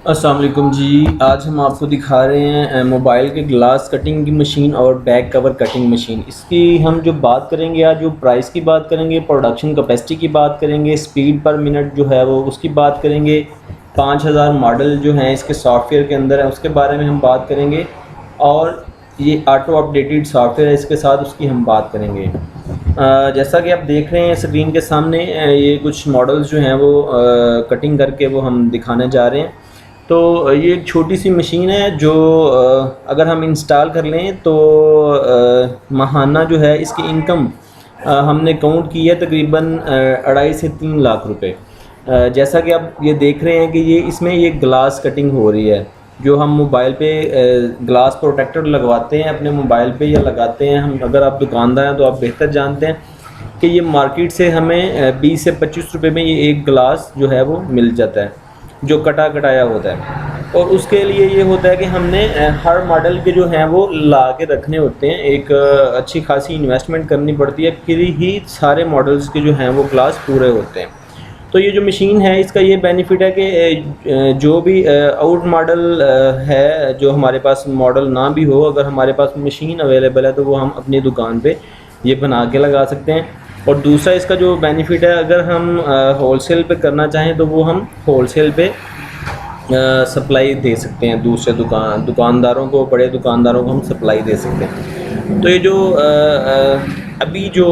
अस्सलाम वालेकुम जी। आज हम आपको दिखा रहे हैं मोबाइल के ग्लास कटिंग की मशीन और बैक कवर कटिंग मशीन। इसकी हम जो बात करेंगे आज, जो प्राइस की बात करेंगे, प्रोडक्शन कैपेसिटी की बात करेंगे, स्पीड पर मिनट जो है वो उसकी बात करेंगे, 5000 मॉडल जो हैं इसके सॉफ्टवेयर के अंदर है उसके बारे में हम बात करेंगे, और ये ऑटो अपडेटेड सॉफ्टवेयर है इसके साथ, उसकी हम बात करेंगे। जैसा कि आप देख रहे हैं स्क्रीन के सामने, ये कुछ मॉडल्स जो हैं वो कटिंग करके वो हम दिखाने जा रहे हैं। तो ये एक छोटी सी मशीन है जो अगर हम इंस्टॉल कर लें तो माहाना जो है इसकी इनकम हमने काउंट की है तकरीबन 2.5 से 3 लाख रुपए। जैसा कि आप ये देख रहे हैं कि इसमें ये ग्लास कटिंग हो रही है, जो हम मोबाइल पे ग्लास प्रोटेक्टर लगवाते हैं अपने मोबाइल पे या लगाते हैं हम। अगर आप दुकानदार हैं तो आप बेहतर जानते हैं कि ये मार्केट से हमें 20 से 25 रुपए में ये एक ग्लास जो है वो मिल जाता है, जो कटाया होता है। और उसके लिए ये होता है कि हमने हर मॉडल के जो हैं वो ला के रखने होते हैं, एक अच्छी खासी इन्वेस्टमेंट करनी पड़ती है, फिर ही सारे मॉडल्स के जो हैं वो ग्लास पूरे होते हैं। तो ये जो मशीन है इसका ये बेनिफिट है कि जो भी आउट मॉडल है, जो हमारे पास मॉडल ना भी हो, अगर हमारे पास मशीन अवेलेबल है तो वो हम अपनी दुकान पे ये बना के लगा सकते हैं। और दूसरा इसका जो बेनिफिट है, अगर हम होलसेल पे करना चाहें तो वो हम होलसेल पे सप्लाई दे सकते हैं, दूसरे दुकानदारों को, बड़े दुकानदारों को हम सप्लाई दे सकते हैं। तो ये जो अभी जो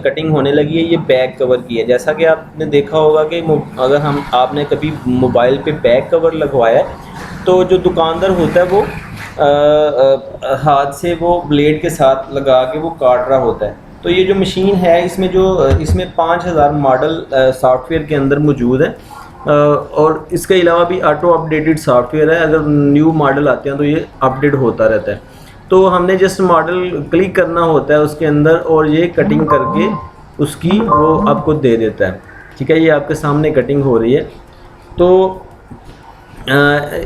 कटिंग होने लगी है ये बैक कवर की है। जैसा कि आपने देखा होगा कि अगर आपने कभी मोबाइल पे बैक कवर लगवाया है तो जो दुकानदार होता है वो हाथ से वो ब्लेड के साथ लगा के वो काट रहा होता है। तो ये जो मशीन है इसमें 5000 मॉडल सॉफ्टवेयर के अंदर मौजूद है, और इसके अलावा भी ऑटो अपडेटेड सॉफ्टवेयर है। अगर न्यू मॉडल आते हैं तो ये अपडेट होता रहता है। तो हमने जस्ट मॉडल क्लिक करना होता है उसके अंदर और ये कटिंग करके उसकी वो आपको दे देता है। ठीक है, ये आपके सामने कटिंग हो रही है। तो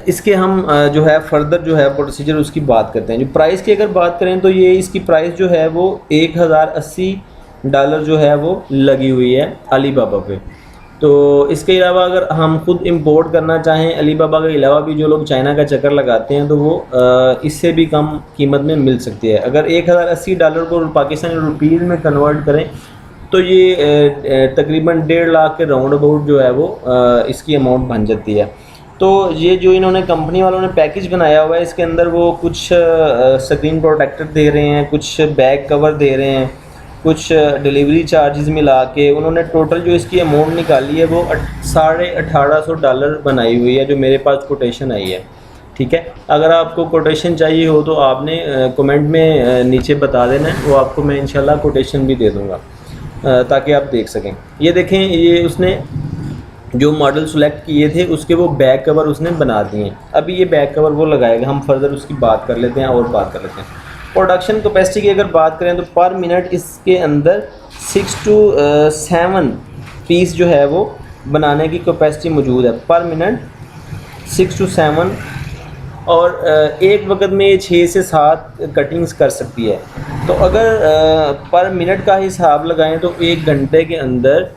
इसके हम जो है फर्दर जो है प्रोसीजर उसकी बात करते हैं। जो प्राइस की अगर बात करें तो ये इसकी प्राइस जो है वो $1080 जो है वो लगी हुई है अलीबाबा पे। तो इसके अलावा अगर हम खुद इंपोर्ट करना चाहें, अलीबाबा के अलावा भी जो लोग चाइना का चक्कर लगाते हैं तो वो इससे भी कम कीमत में मिल सकती है। अगर $1080 को पाकिस्तानी रुपीज़ में कन्वर्ट करें तो ये तकरीबन 1.5 लाख के राउंड अबाउट जो है वो इसकी अमाउंट बन जाती है। तो ये जो इन्होंने कंपनी वालों ने पैकेज बनाया हुआ है, इसके अंदर वो कुछ स्क्रीन प्रोटेक्टर दे रहे हैं, कुछ बैक कवर दे रहे हैं, कुछ डिलीवरी चार्जेस मिला के उन्होंने टोटल जो इसकी अमाउंट निकाली है वो $1850 बनाई हुई है, जो मेरे पास कोटेशन आई है। ठीक है, अगर आपको कोटेशन चाहिए हो तो आपने कमेंट में नीचे बता देना है, वो आपको मैं इंशाल्लाह कोटेशन भी दे दूँगा ताकि आप देख सकें। ये देखें, ये उसने जो मॉडल सेलेक्ट किए थे उसके वो बैक कवर उसने बना दिए। अभी ये बैक कवर वो लगाएगा, हम फर्दर उसकी बात कर लेते हैं और बात कर लेते हैं। प्रोडक्शन कैपेसिटी की अगर बात करें तो पर मिनट इसके अंदर 6 to 7 पीस जो है वो बनाने की कैपेसिटी मौजूद है। पर मिनट 6 to 7, और एक वक्त में ये 6 से 7 कटिंग्स कर सकती है। तो अगर पर मिनट का हिसाब लगाएं तो 1 घंटे के अंदर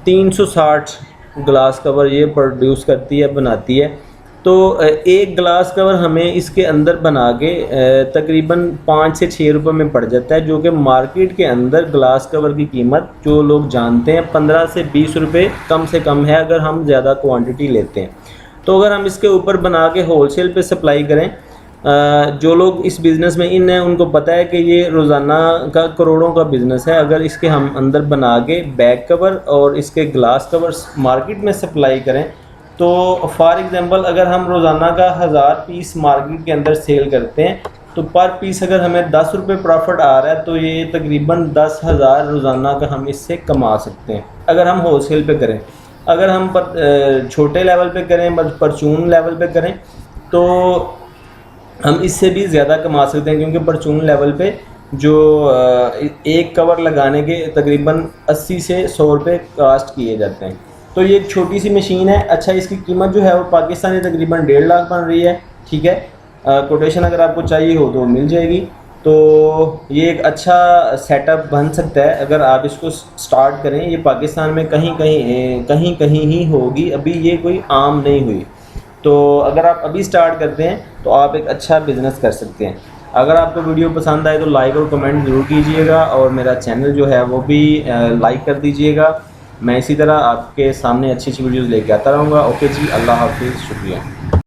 360 ग्लास कवर ये प्रोड्यूस करती है, बनाती है। तो एक ग्लास कवर हमें इसके अंदर बना के तकरीबन 5 से 6 रुपए में पड़ जाता है, जो कि मार्केट के अंदर ग्लास कवर की कीमत जो लोग जानते हैं 15 से 20 रुपए कम से कम है अगर हम ज़्यादा क्वांटिटी लेते हैं। तो अगर हम इसके ऊपर बना के होलसेल पे सप्लाई करें, जो लोग इस बिज़नेस में इन हैं उनको पता है कि ये रोज़ाना का करोड़ों का बिज़नेस है। अगर इसके हम अंदर बना के बैक कवर और इसके ग्लास कवर्स मार्केट में सप्लाई करें तो फॉर एग्ज़ाम्पल अगर हम रोज़ाना का 1000 पीस मार्केट के अंदर सेल करते हैं तो पर पीस अगर हमें 10 रुपये प्रॉफिट आ रहा है तो ये तकरीबन 10,000 रोज़ाना का हम इससे कमा सकते हैं अगर हम होलसेल पे करें। अगर हम छोटे लेवल पे करें, परचून लेवल पे करें तो हम इससे भी ज़्यादा कमा सकते हैं, क्योंकि परचून लेवल पे जो एक कवर लगाने के तकरीबन 80 से 100 रुपये कास्ट किए जाते हैं। तो ये एक छोटी सी मशीन है। अच्छा, इसकी कीमत जो है वो पाकिस्तानी तकरीबन 1.5 लाख बन रही है। ठीक है, कोटेशन अगर आपको चाहिए हो तो मिल जाएगी। तो ये एक अच्छा सेटअप बन सकता है अगर आप इसको स्टार्ट करें। ये पाकिस्तान में कहीं कहीं ही होगी, अभी ये कोई आम नहीं हुई। तो अगर आप अभी स्टार्ट करते हैं तो आप एक अच्छा बिज़नेस कर सकते हैं। अगर आपको वीडियो पसंद आए तो लाइक और कमेंट ज़रूर कीजिएगा और मेरा चैनल जो है वो भी लाइक कर दीजिएगा। मैं इसी तरह आपके सामने अच्छी अच्छी वीडियोज़ लेके आता रहूँगा। ओके जी, अल्लाह हाफिज़, शुक्रिया।